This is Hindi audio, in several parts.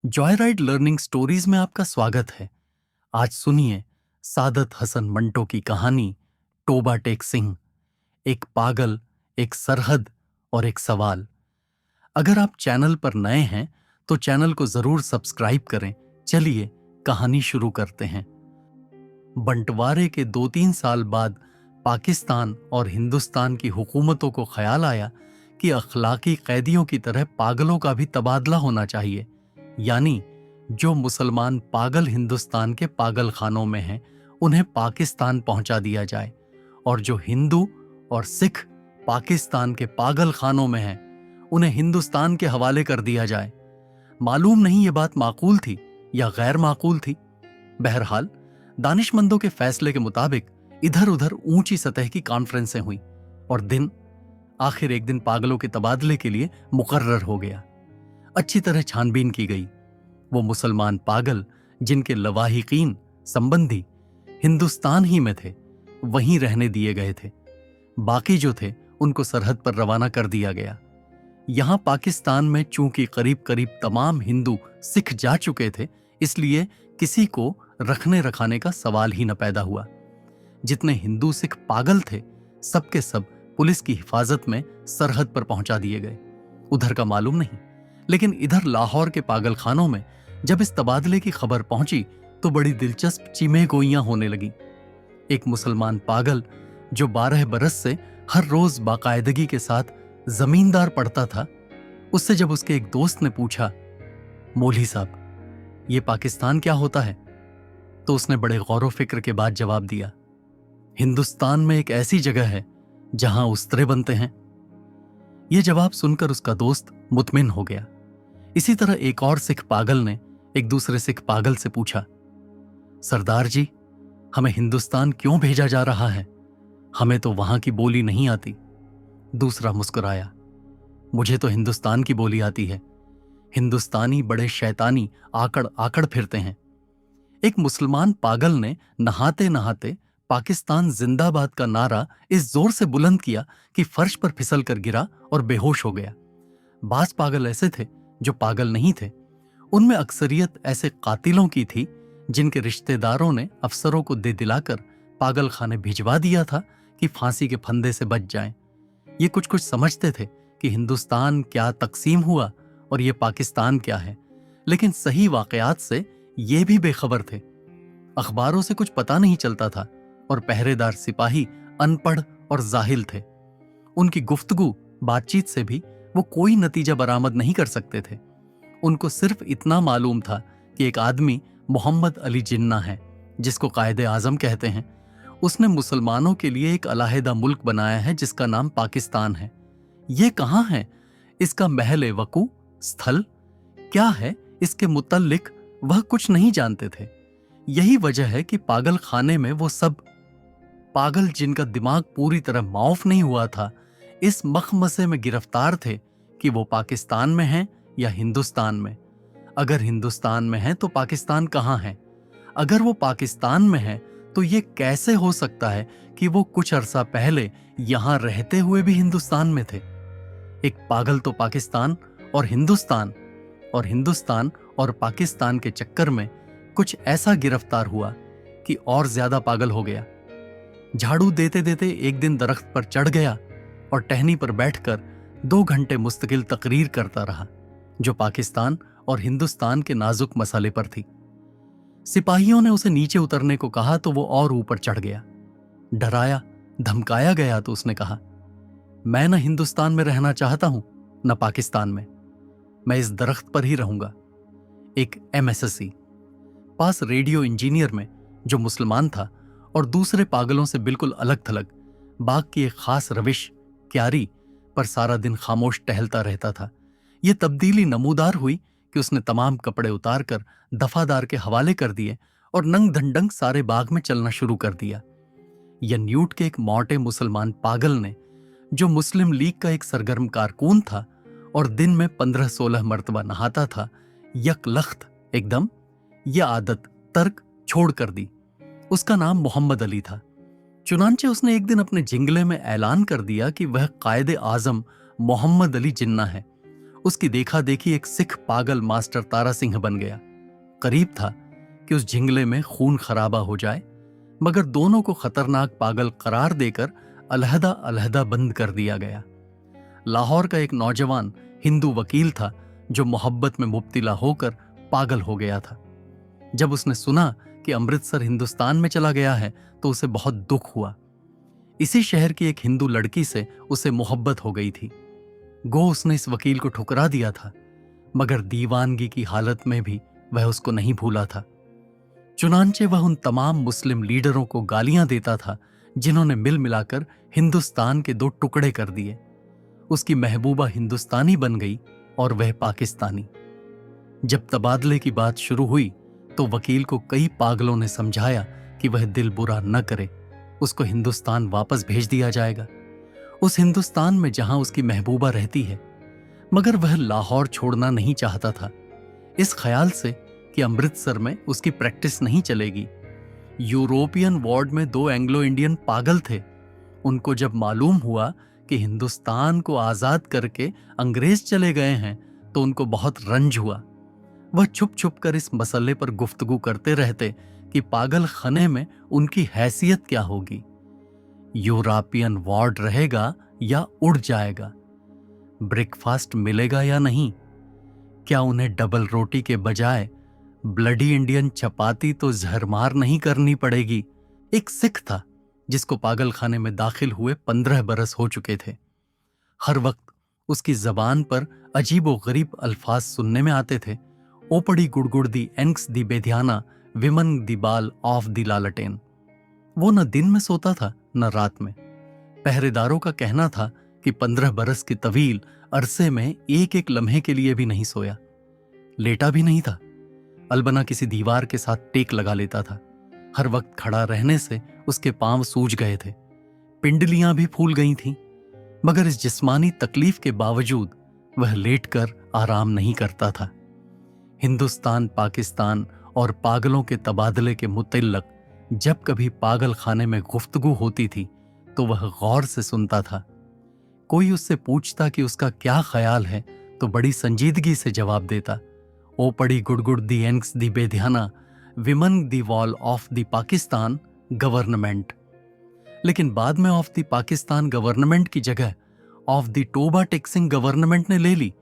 जॉय राइड लर्निंग स्टोरीज में आपका स्वागत है। आज सुनिए सादत हसन मंटो की कहानी टोबा टेक सिंह, एक पागल, एक सरहद और एक सवाल। अगर आप चैनल पर नए हैं तो चैनल को जरूर सब्सक्राइब करें। चलिए कहानी शुरू करते हैं। बंटवारे के 2-3 साल बाद पाकिस्तान और हिंदुस्तान की हुकूमतों को ख्याल आया कि अखलाकी कैदियों की तरह पागलों का भी तबादला होना चाहिए, यानी जो मुसलमान पागल हिंदुस्तान के पागल खानों में हैं उन्हें पाकिस्तान पहुंचा दिया जाए, और जो हिंदू और सिख पाकिस्तान के पागल खानों में हैं उन्हें हिंदुस्तान के हवाले कर दिया जाए। मालूम नहीं ये बात माकूल थी या गैर माकूल थी। बहरहाल दानिशमंदों के फैसले के मुताबिक इधर उधर ऊंची सतह की कॉन्फ्रेंसें हुई और दिन आखिर एक दिन पागलों के तबादले के लिए मुकर्रर हो गया। अच्छी तरह छानबीन की गई। वो मुसलमान पागल जिनके लवाहिकीन संबंधी हिंदुस्तान ही में थे वहीं रहने दिए गए थे। बाकी जो थे उनको सरहद पर रवाना कर दिया गया। यहां पाकिस्तान में चूंकि करीब करीब तमाम हिंदू सिख जा चुके थे, इसलिए किसी को रखने रखाने का सवाल ही न पैदा हुआ। जितने हिंदू सिख पागल थे सबके सब पुलिस की हिफाजत में सरहद पर पहुंचा दिए गए। उधर का मालूम नहीं, लेकिन इधर लाहौर के पागल खानों में जब इस तबादले की खबर पहुंची तो बड़ी दिलचस्प चीमें गोइयां होने लगी। एक मुसलमान पागल जो 12 बरस से हर रोज बाकायदगी के साथ जमींदार पढ़ता था, उससे जब उसके एक दोस्त ने पूछा, मौलवी साहब ये पाकिस्तान क्या होता है, तो उसने बड़े गौर फिक्र के बाद जवाब दिया, हिंदुस्तान में एक ऐसी जगह है जहां उस्तरे बनते हैं। यह जवाब सुनकर उसका दोस्त मुतमिन हो गया। इसी तरह एक और सिख पागल ने एक दूसरे सिख पागल से पूछा, सरदार जी हमें हिंदुस्तान क्यों भेजा जा रहा है, हमें तो वहां की बोली नहीं आती। दूसरा मुस्कुराया, मुझे तो हिंदुस्तान की बोली आती है, हिंदुस्तानी बड़े शैतानी आकड़ आकड़ फिरते हैं। एक मुसलमान पागल ने नहाते नहाते पाकिस्तान जिंदाबाद का नारा इस जोर से बुलंद किया कि फर्श पर फिसल कर गिरा और बेहोश हो गया। बाज पागल ऐसे थे जो पागल नहीं थे। उनमें अक्सरियत ऐसे कातिलों की थी जिनके रिश्तेदारों ने अफसरों को दे दिलाकर पागल खाने भिजवा दिया था कि फांसी के फंदे से बच जाएं। ये कुछ कुछ समझते थे कि हिंदुस्तान क्या तकसीम हुआ और ये पाकिस्तान क्या है, लेकिन सही वाकयात से ये भी बेखबर थे। अखबारों से कुछ पता नहीं चलता था और पहरेदार सिपाही अनपढ़ और जाहिल थे। उनकी गुफ्तगू बातचीत से भी वो कोई नतीजा बरामद नहीं कर सकते थे। उनको सिर्फ इतना मालूम था कि एक आदमी मोहम्मद अली जिन्ना है, जिसको कायदे आजम कहते हैं। उसने मुसलमानों के लिए एक अलहदा मुल्क बनाया है जिसका नाम पाकिस्तान है। ये कहाँ है, इसका महल वकू स्थल क्या है, इसके मुतल्लिक वह कुछ नहीं जानते थे। यही वजह है कि पागल खाने में वो सब पागल जिनका दिमाग पूरी तरह माउफ नहीं हुआ था इस मखमसे में गिरफ्तार थे कि वो पाकिस्तान में हैं या हिंदुस्तान में। अगर हिंदुस्तान में है तो पाकिस्तान कहाँ है, अगर वो पाकिस्तान में है तो ये कैसे हो सकता है कि वो कुछ अरसा पहले यहां रहते हुए भी हिंदुस्तान में थे। एक पागल तो पाकिस्तान और हिंदुस्तान और पाकिस्तान के चक्कर में कुछ ऐसा गिरफ्तार हुआ कि और ज्यादा पागल हो गया। झाड़ू देते देते एक दिन दरख्त पर चढ़ गया और टहनी पर बैठकर 2 घंटे मुस्तकिल तकरीर करता रहा जो पाकिस्तान और हिंदुस्तान के नाजुक मसाले पर थी। सिपाहियों ने उसे नीचे उतरने को कहा तो वो और ऊपर चढ़ गया। डराया धमकाया गया तो उसने कहा, मैं न हिंदुस्तान में रहना चाहता हूं न पाकिस्तान में, मैं इस दरख्त पर ही रहूंगा। एक MSc पास रेडियो इंजीनियर में जो मुसलमान था और दूसरे पागलों से बिल्कुल अलग थलग बाग की एक खास रविश क्यारी पर सारा दिन खामोश टहलता रहता था। यह तब्दीली नमूदार हुई कि उसने तमाम कपड़े उतारकर दफादार के हवाले कर दिए और नंग धंडंग सारे बाग में चलना शुरू कर दिया। यह न्यूट के एक मोटे मुसलमान पागल ने, जो मुस्लिम लीग का एक सरगर्म कारकुन था और दिन में 15-16 मरतबा नहाता था, यकलख्त एकदम यह आदत तर्क छोड़ कर दी। उसका नाम मोहम्मद अली था। चुनांचे उसने एक दिन अपने जिंगले में ऐलान कर दिया कि वह कायदे आजम मोहम्मद अली जिन्ना है उसकी देखा देखी एक सिख पागल मास्टर तारा सिंह बन गया। करीब था कि उस झिंगले में खून खराबा हो जाए, मगर दोनों को खतरनाक पागल करार देकर अलहदा अलहदा बंद कर दिया गया। लाहौर का एक नौजवान हिंदू वकील था जो मोहब्बत में मुब्तिला होकर पागल हो गया था। जब उसने सुना कि अमृतसर हिंदुस्तान में चला गया है तो उसे बहुत दुख हुआ। इसी शहर की एक हिंदू लड़की से उसे मोहब्बत हो गई थी। गो उसने इस वकील को ठुकरा दिया था, मगर दीवानगी की हालत में भी वह उसको नहीं भूला था। चुनांचे वह उन तमाम मुस्लिम लीडरों को गालियां देता था जिन्होंने मिल मिलाकर हिंदुस्तान के 2 टुकड़े कर दिए। उसकी महबूबा हिंदुस्तानी बन गई और वह पाकिस्तानी। जब तबादले की बात शुरू हुई तो वकील को कई पागलों ने समझाया कि वह दिल बुरा न करे, उसको हिंदुस्तान वापस भेज दिया जाएगा, उस हिंदुस्तान में जहां उसकी महबूबा रहती है। मगर वह लाहौर छोड़ना नहीं चाहता था, इस ख्याल से कि अमृतसर में उसकी प्रैक्टिस नहीं चलेगी। यूरोपियन वार्ड में 2 एंग्लो इंडियन पागल थे। उनको जब मालूम हुआ कि हिंदुस्तान को आजाद करके अंग्रेज चले गए हैं तो उनको बहुत रंज हुआ। वह छुप छुप कर इस मसले पर गुफ्तगू करते रहते कि पागल खाने में उनकी हैसियत क्या होगी, यूरोपियन वार्ड रहेगा या उड़ जाएगा, ब्रेकफास्ट मिलेगा या नहीं, क्या उन्हें डबल रोटी के बजाय ब्लडी इंडियन चपाती तो जहरमार नहीं करनी पड़ेगी। एक सिख था जिसको पागल खाने में दाखिल हुए 15 बरस हो चुके थे। हर वक्त उसकी जबान पर अजीबो गरीब अल्फाज सुनने में आते थे। ओपड़ी गुड़गुड़ दी एंक्स दी बेध्याना विमन दी बाल ऑफ दी लालटेन। वो न दिन में सोता था न रात में। पहरेदारों का कहना था कि 15 बरस के तवील अरसे में एक एक लम्हे के लिए भी नहीं सोया, लेटा भी नहीं था। अलबना किसी दीवार के साथ टेक लगा लेता था। हर वक्त खड़ा रहने से उसके पांव सूज गए थे, पिंडलियां भी फूल गई थीं। मगर इस जिस्मानी तकलीफ के बावजूद वह लेटकर आराम नहीं करता था। हिंदुस्तान, पाकिस्तान और पागलों के तबादले के मुतल्लक जब कभी पागल खाने में गुफ्तगू होती थी तो वह गौर से सुनता था। कोई उससे पूछता कि उसका क्या ख्याल है तो बड़ी संजीदगी से जवाब देता, ओ पड़ी गुड़गुड़ दी एंक्स दी बेध्याना विमन दी वॉल ऑफ दी पाकिस्तान गवर्नमेंट। लेकिन बाद में ऑफ दी पाकिस्तान गवर्नमेंट की जगह ऑफ दी टोबा टैक्सिंग गवर्नमेंट ने ले ली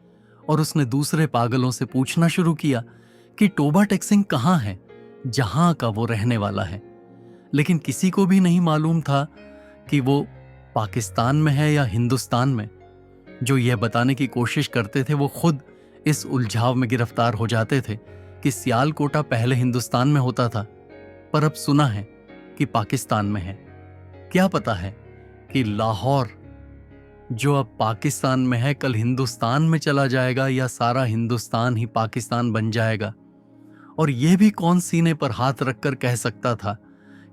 और उसने दूसरे पागलों से पूछना शुरू किया कि टोबा टैक्सिंग कहाँ है, जहां का वो रहने वाला है। लेकिन किसी को भी नहीं मालूम था कि वो पाकिस्तान में है या हिंदुस्तान में। जो यह बताने की कोशिश करते थे वो खुद इस उलझाव में गिरफ्तार हो जाते थे कि सियालकोटा पहले हिंदुस्तान में होता था, पर अब सुना है कि पाकिस्तान में है। क्या पता है कि लाहौर जो अब पाकिस्तान में है कल हिंदुस्तान में चला जाएगा या सारा हिंदुस्तान ही पाकिस्तान बन जाएगा। और यह भी कौन सीने पर हाथ रखकर कह सकता था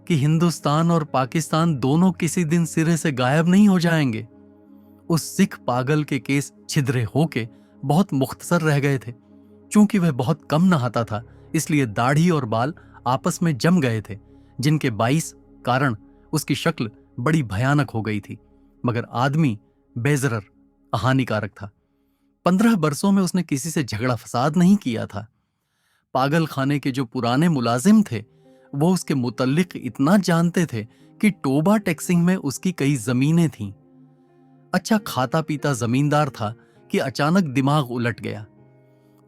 कि हिंदुस्तान और पाकिस्तान दोनों किसी दिन सिरे से गायब नहीं हो जाएंगे। उस सिख पागल के केस छिद्रे होके बहुत मुख्तसर रह गए थे। चूंकि वह बहुत कम नहाता था इसलिए दाढ़ी और बाल आपस में जम गए थे, जिनके 22 कारण उसकी शक्ल बड़ी भयानक हो गई थी। मगर आदमी बेजरर हानिकारक था। 15 बरसों में उसने किसी से झगड़ा फसाद नहीं किया था। पागल खाने के जो पुराने मुलाजिम थे वो उसके मुतल्लिक इतना जानते थे कि टोबा टैक्सिंग में उसकी कई जमीनें थीं। अच्छा खाता पीता जमींदार था कि अचानक दिमाग उलट गया।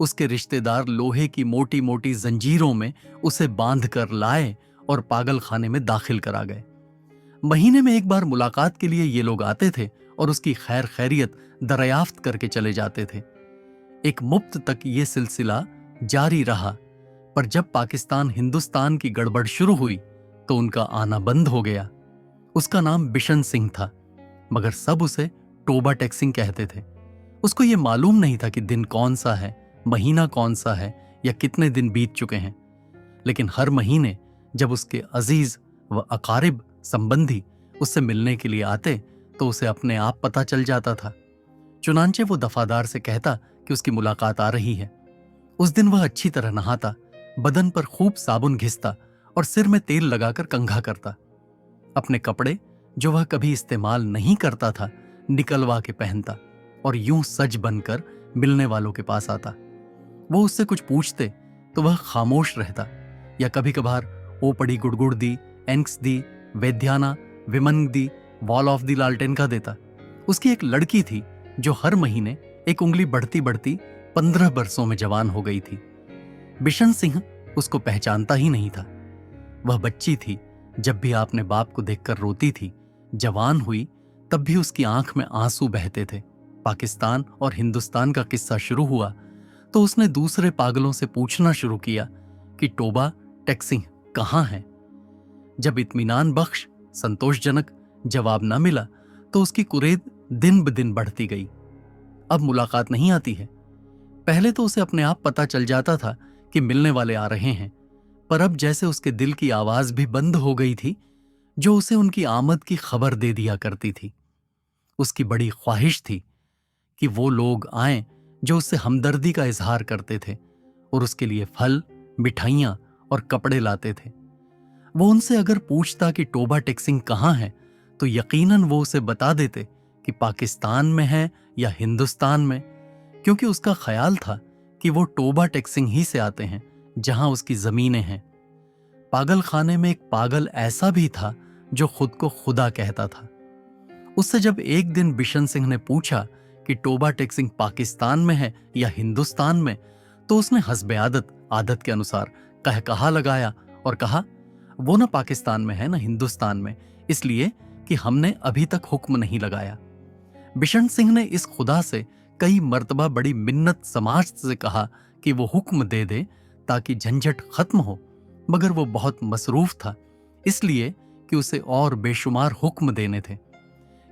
उसके रिश्तेदार लोहे की मोटी मोटी जंजीरों में उसे बांध कर लाए और पागल खाने में दाखिल करा गए। महीने में एक बार मुलाकात के लिए ये लोग आते थे और उसकी खैर खैरियत दरियाफ्त करके चले जाते थे। एक मुफ्त तक ये सिलसिला जारी रहा, पर जब पाकिस्तान हिंदुस्तान की गड़बड़ शुरू हुई तो उनका आना बंद हो गया। उसका नाम बिशन सिंह था, मगर सब उसे टोबा टैक्सिंग कहते थे। उसको ये मालूम नहीं था कि दिन कौन सा है, महीना कौन सा है या कितने दिन बीत चुके हैं। लेकिन हर महीने जब उसके अजीज व अकारिब संबंधी उससे मिलने के लिए आते तो उसे अपने आप पता चल जाता था। चुनांचे वो दफादार से कहता कि उसकी मुलाकात आ रही है। उस दिन वह अच्छी तरह नहाता, बदन पर खूब साबुन घिसता और सिर में तेल लगाकर कंघा करता। अपने कपड़े जो वह कभी इस्तेमाल नहीं करता था निकलवा के पहनता और यूं सज बनकर मिलने वालों के पास आता। वो उससे कुछ पूछते तो वह खामोश रहता, या कभी कभार ओ पड़ी गुड़गुड़ दी, एंक्स दी, वेद्याना, विमंग दी, वॉल ऑफ दी लालटेन का देता। उसकी एक लड़की थी जो हर महीने एक उंगली बढ़ती बढ़ती 15 बरसों में जवान हो गई थी। बिशन सिंह उसको पहचानता ही नहीं था। वह बच्ची थी, जब भी आपने बाप को देखकर रोती थी। जवान हुई तब भी उसकी आंख में आंसू बहते थे। पाकिस्तान और हिंदुस्तान का किस्सा शुरू हुआ तो उसने दूसरे पागलों से पूछना शुरू किया कि टोबा टेक सिंह कहाँ है। जब इत्मीनान बख्श संतोषजनक जवाब न मिला तो उसकी कुरेद दिन ब दिन बढ़ती गई। अब मुलाकात नहीं आती है। पहले तो उसे अपने आप पता चल जाता था कि मिलने वाले आ रहे हैं, पर अब जैसे उसके दिल की आवाज भी बंद हो गई थी जो उसे उनकी आमद की खबर दे दिया करती थी। उसकी बड़ी ख्वाहिश थी कि वो लोग आएं जो उससे हमदर्दी का इजहार करते थे और उसके लिए फल, मिठाइयां और कपड़े लाते थे। वो उनसे अगर पूछता कि टोबा टेक सिंह कहाँ है तो यकीनन वो उसे बता देते कि पाकिस्तान में है या हिंदुस्तान में, क्योंकि उसका ख्याल था कि वो टोबा टेक सिंह ही से आते हैं जहां उसकी जमीनें हैं। पागल खाने में एक पागल ऐसा भी था जो खुद को खुदा कहता था। उससे जब एक दिन बिशन सिंह ने पूछा कि टोबा टेक सिंह पाकिस्तान में है या हिंदुस्तान में, तो उसने हस्बे आदत के अनुसार कहा लगाया और कहा, वो न पाकिस्तान में है न हिंदुस्तान में, इसलिए कि हमने अभी तक हुक्म नहीं लगाया। बिशन सिंह ने इस खुदा से कई मर्तबा बड़ी मिन्नत समाज से कहा कि वो हुक्म दे दे ताकि झंझट खत्म हो, मगर वो बहुत मसरूफ था, इसलिए कि उसे और बेशुमार हुक्म देने थे।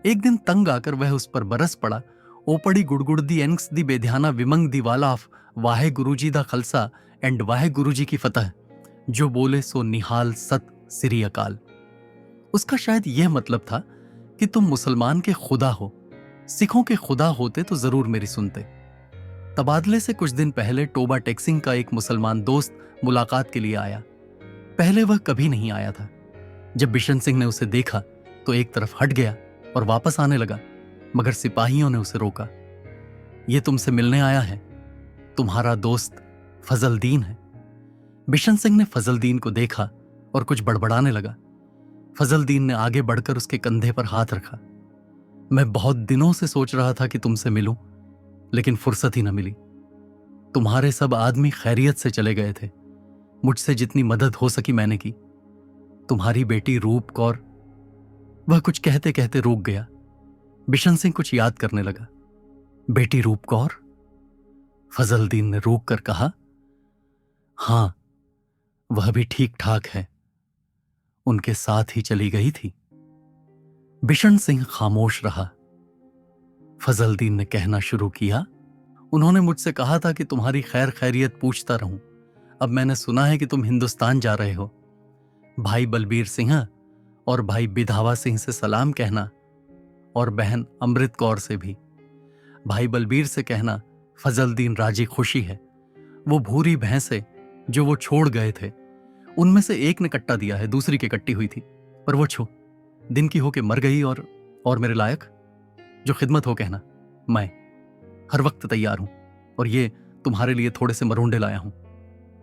एक दिन तंग आकर वह उस पर बरस पड़ा, ओपड़ी गुड़गुड़ दी, एंक्स दी, बेध्याना, विमंग दी, वालाफ, वाहे गुरुजी दा खलसा एंड वाहे गुरुजी की फतह, जो बोले सो निहाल सत सिरी अकाल। उसका शायद यह मतलब था कि तुम मुसलमान के खुदा हो, सिखों के खुदा होते तो जरूर मेरी सुनते। तबादले से कुछ दिन पहले टोबा टेक सिंह का एक मुसलमान दोस्त मुलाकात के लिए आया। पहले वह कभी नहीं आया था। जब बिशन सिंह ने उसे देखा तो एक तरफ हट गया और वापस आने लगा, मगर सिपाहियों ने उसे रोका। ये तुमसे मिलने आया है, तुम्हारा दोस्त फजलदीन है। बिशन सिंह ने फजलदीन को देखा और कुछ बड़बड़ाने लगा। फजलदीन ने आगे बढ़कर उसके कंधे पर हाथ रखा। मैं बहुत दिनों से सोच रहा था कि तुमसे मिलूं, लेकिन फुर्सत ही न मिली। तुम्हारे सब आदमी खैरियत से चले गए थे। मुझसे जितनी मदद हो सकी मैंने की। तुम्हारी बेटी रूप कौर। वह कुछ कहते कहते रुक गया। बिशन सिंह कुछ याद करने लगा। बेटी रूप कौर? फजलदीन ने रोक कर कहा, हां, वह भी ठीक ठाक है, उनके साथ ही चली गई थी। बिशन सिंह खामोश रहा। फजलदीन ने कहना शुरू किया, उन्होंने मुझसे कहा था कि तुम्हारी खैर खैरियत पूछता रहूं। अब मैंने सुना है कि तुम हिंदुस्तान जा रहे हो। भाई बलबीर सिंह और भाई बिधावा सिंह से सलाम कहना, और बहन अमृत कौर से भी। भाई बलबीर से कहना फजलदीन राजी खुशी है। वो भूरी भैंसे जो वो छोड़ गए थे, उनमें से एक ने कट्टा दिया है, दूसरी की कट्टी हुई थी, पर वो छो दिन की होके मर गई। और मेरे लायक जो खिदमत हो कहना, मैं हर वक्त तैयार हूं, और ये तुम्हारे लिए थोड़े से मरूंडे लाया हूं।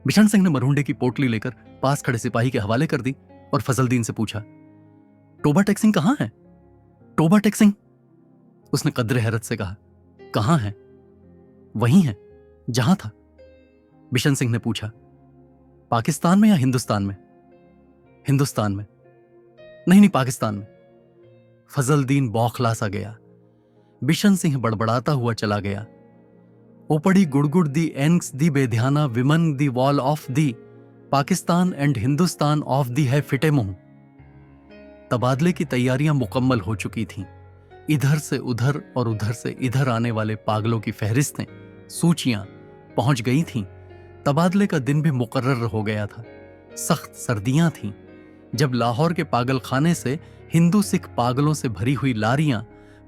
बिशन सिंह ने मरूंडे की पोटली लेकर पास खड़े सिपाही के हवाले कर दी और फजलदीन से पूछा, टोबा टेक सिंह कहां है? टोबा टेक सिंह? उसने कद्रे हैरत से कहा, कहां है? वहीं है जहां था। बिशन सिंह ने पूछा, पाकिस्तान में या हिंदुस्तान में? हिंदुस्तान में। नहीं, पाकिस्तान में। फजलदीन बौखला सा गया। बिशन सिंह बड़बड़ाता हुआ चला गया। ओपड़ी गुड़गुड़ दी, एंक्स दी, बेध्याना, विमन दी, वॉल of the, Pakistan and Hindustan of the है फिटे मुंह। तबादले की तैयारियां मुकम्मल हो चुकी थीं। इधर से उधर और उधर से इधर आने वाले पागलों की फहरिस्तें, सूचियां पहुंच गई थीं। तबादले का दिन भी मुकर्रर हो गया था। सख्त सर्दियां थीं। जब लाहौर के पागल खाने से हिंदू सिख पागलों से भरी हुई लारियां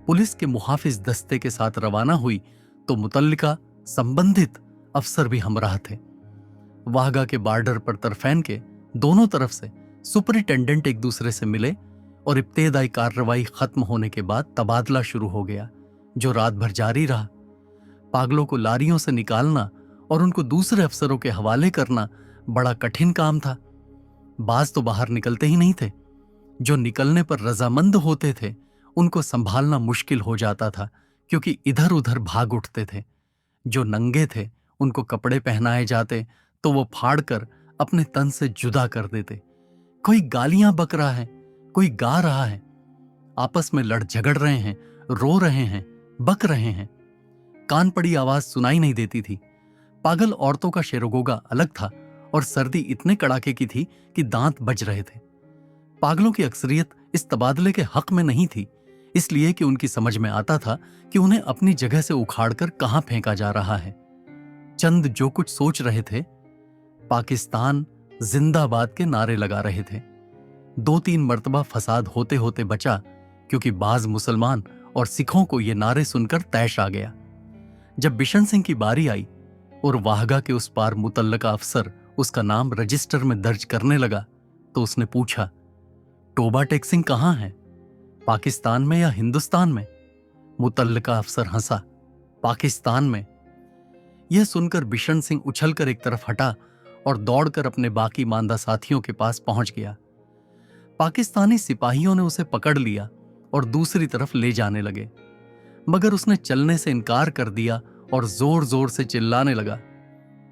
पुलिस के मुहाफिज दस्ते के साथ रवाना हुई तो मुतल्लिका संबंधित अफसर भी हमराह थे। वाहगा के बॉर्डर पर तरफैन के दोनों तरफ से सुपरिटेंडेंट एक दूसरे से मिले और इब्तदाई कार्रवाई खत्म होने के बाद तबादला शुरू हो गया, जो रात भर जारी रहा। पागलों को लारियों से निकालना और उनको दूसरे अफसरों के हवाले करना बड़ा कठिन काम था। बाज तो बाहर निकलते ही नहीं थे। जो निकलने पर रजामंद होते थे उनको संभालना मुश्किल हो जाता था, क्योंकि इधर उधर भाग उठते थे। जो नंगे थे उनको कपड़े पहनाए जाते तो वो फाड़कर अपने तन से जुदा कर देते। कोई गालियां बक रहा है, कोई गा रहा है, आपस में लड़ झगड़ रहे हैं, रो रहे हैं, बक रहे हैं। कान पड़ी आवाज सुनाई नहीं देती थी। पागल औरतों का शेरोगोगा अलग था और सर्दी इतने कड़ाके की थी कि दांत बज रहे थे। पागलों की अक्सरियत इस तबादले के हक में नहीं थी, इसलिए कि उनकी समझ में आता था कि उन्हें अपनी जगह से उखाड़कर कहां फेंका जा रहा है। चंद जो कुछ सोच रहे थे, पाकिस्तान जिंदाबाद के नारे लगा रहे थे। 2-3 मर्तबा फसाद होते होते बचा, क्योंकि बाज मुसलमान और सिखों को ये नारे सुनकर तैश आ गया। जब बिशन सिंह की बारी आई और वाहगा के उस पार मुतल्लका अफसर उसका नाम रजिस्टर में दर्ज करने लगा, तो उसने पूछा, टोबा टेक सिंह कहां है, पाकिस्तान में या हिंदुस्तान में? मुतल्लका अफसर हंसा, पाकिस्तान में। यह सुनकर बिशन सिंह उछलकर एक तरफ हटा और दौड़कर अपने बाकी मांदा साथियों के पास पहुंच गया। पाकिस्तानी सिपाहियों ने उसे पकड़ लिया और दूसरी तरफ ले जाने लगे, मगर उसने चलने से इनकार कर दिया और जोर जोर से चिल्लाने लगा,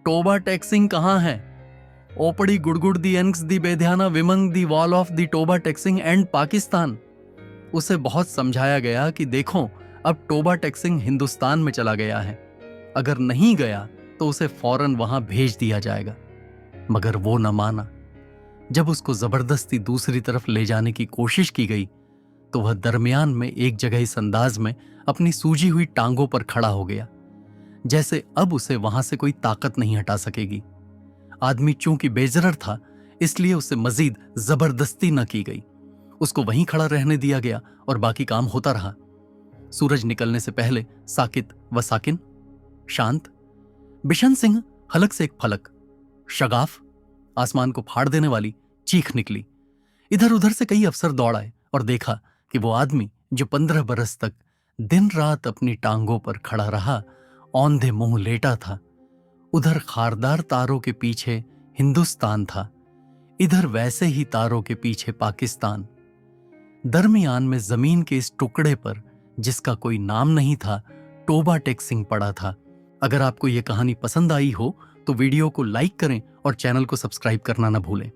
टोबा टेक सिंह कहां है? ओपड़ी गुड़गुड़ दी एंक्स दी बेध्याना विमंग दी वॉल of the Toba Tek Singh and Pakistan. उसे बहुत समझाया गया कि देखो, अब टोबा टेक सिंह हिंदुस्तान में चला गया है, अगर नहीं गया तो उसे फौरन वहां भेज दिया जाएगा, मगर वो न माना। जब उसको जबरदस्ती दूसरी तरफ ले जाने की कोशिश की गई तो वह दरमियान में एक जगह इस अंदाज में अपनी सूजी हुई टांगों पर खड़ा हो गया, जैसे अब उसे वहां से कोई ताकत नहीं हटा सकेगी। आदमी चूंकि बेजरर था, इसलिए उसे मजीद जबरदस्ती न की गई। उसको वहीं खड़ा रहने दिया गया और बाकी काम होता रहा। सूरज निकलने से पहले साकित व साकिन, शांत। बिशन सिंह हलक से एक फलक, शगाफ, आसमान को फाड़ देने वाली चीख निकली। इधर उधर से कई अफसर दौड़ आए और देखा कि वो आदमी जो 15 बरस तक दिन रात अपनी टांगों पर खड़ा रहा, औंधे मुंह लेटा था। उधर खारदार तारों के पीछे हिंदुस्तान था, इधर वैसे ही तारों के पीछे पाकिस्तान। दरमियान में जमीन के इस टुकड़े पर, जिसका कोई नाम नहीं था, टोबा टेक सिंह पड़ा था। अगर आपको यह कहानी पसंद आई हो तो वीडियो को लाइक करें और चैनल को सब्सक्राइब करना न भूलें।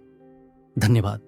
धन्यवाद।